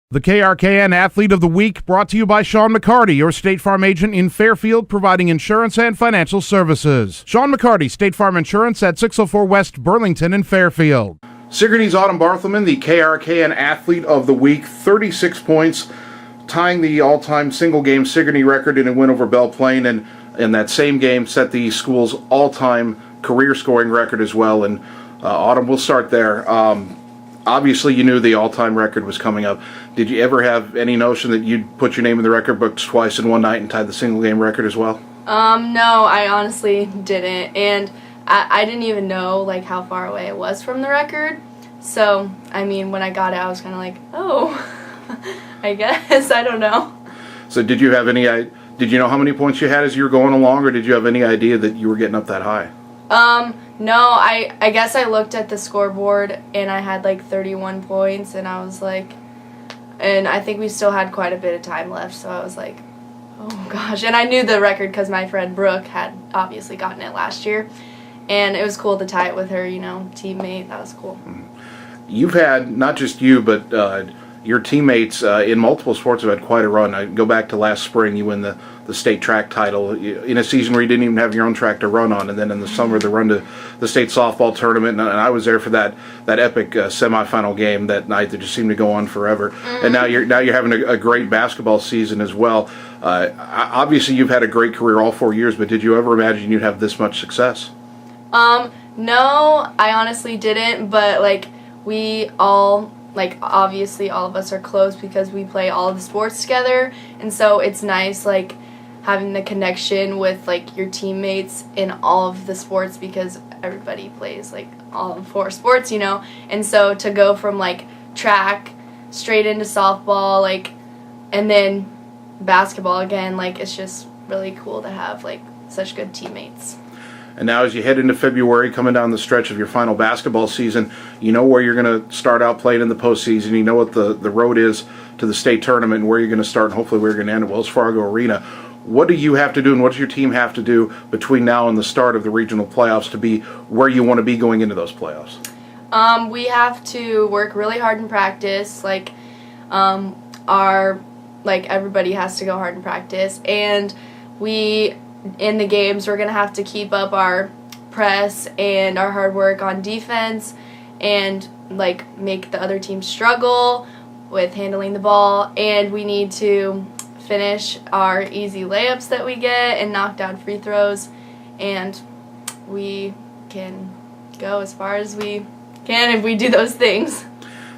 The KRKN Athlete of the Week brought to you by Sean McCarty, your State Farm agent in Fairfield, providing insurance and financial services. Sean McCarty, State Farm Insurance at 604 West Burlington in Fairfield. Sigourney's Autum Barthelman, the KRKN Athlete of the Week, 36 points, tying the all-time single-game Sigourney record in a win over Belle Plaine, and in that same game set the school's all-time career scoring record as well. And Autumn, we'll start there. Obviously, you knew the all-time record was coming up. Did you ever have any notion that you'd put your name in the record books twice in one night and tie the single-game record as well? No, I honestly didn't, and I didn't even know like how far away it was from the record. So, I mean, when I got it, I was kind of like, oh, I guess, I don't know. So did you know how many points you had as you were going along, or did you have any idea that you were getting up that high? No, I guess I looked at the scoreboard and I had like 31 points, and I was like, and I think we still had quite a bit of time left, so I was like, oh gosh. And I knew the record because my friend Brooke had obviously gotten it last year, and it was cool to tie it with her, teammate. That was cool. You've had, not just you, but your teammates in multiple sports have had quite a run. I go back to last spring, you win the state track title in a season where you didn't even have your own track to run on, and then in the summer the run to the state softball tournament, and I was there for that epic semifinal game that night that just seemed to go on forever. And now you're having a great basketball season as well. Obviously you've had a great career all 4 years, but did you ever imagine you'd have this much success? No, I honestly didn't, but we all, obviously all of us are close because we play all of the sports together, and so it's nice, having the connection with, your teammates in all of the sports because everybody plays, all 4 sports, and so to go from, track straight into softball, and then basketball again, it's just really cool to have, such good teammates. And now as you head into February, coming down the stretch of your final basketball season, you know where you're going to start out playing in the postseason. You know what the road is to the state tournament and where you're going to start and hopefully where you're going to end at Wells Fargo Arena. What do you have to do and what does your team have to do between now and the start of the regional playoffs to be where you want to be going into those playoffs? We have to work really hard in practice. Everybody has to go hard in practice. And in the games, we're going to have to keep up our press and our hard work on defense and, make the other team struggle with handling the ball. And we need to finish our easy layups that we get and knock down free throws. And we can go as far as we can if we do those things.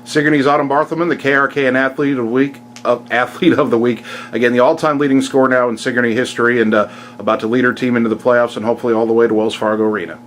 Sigourney's Autum Barthelman, the KRKN Athlete of the Week. Again, the all-time leading scorer now in Sigourney history, and about to lead her team into the playoffs and hopefully all the way to Wells Fargo Arena.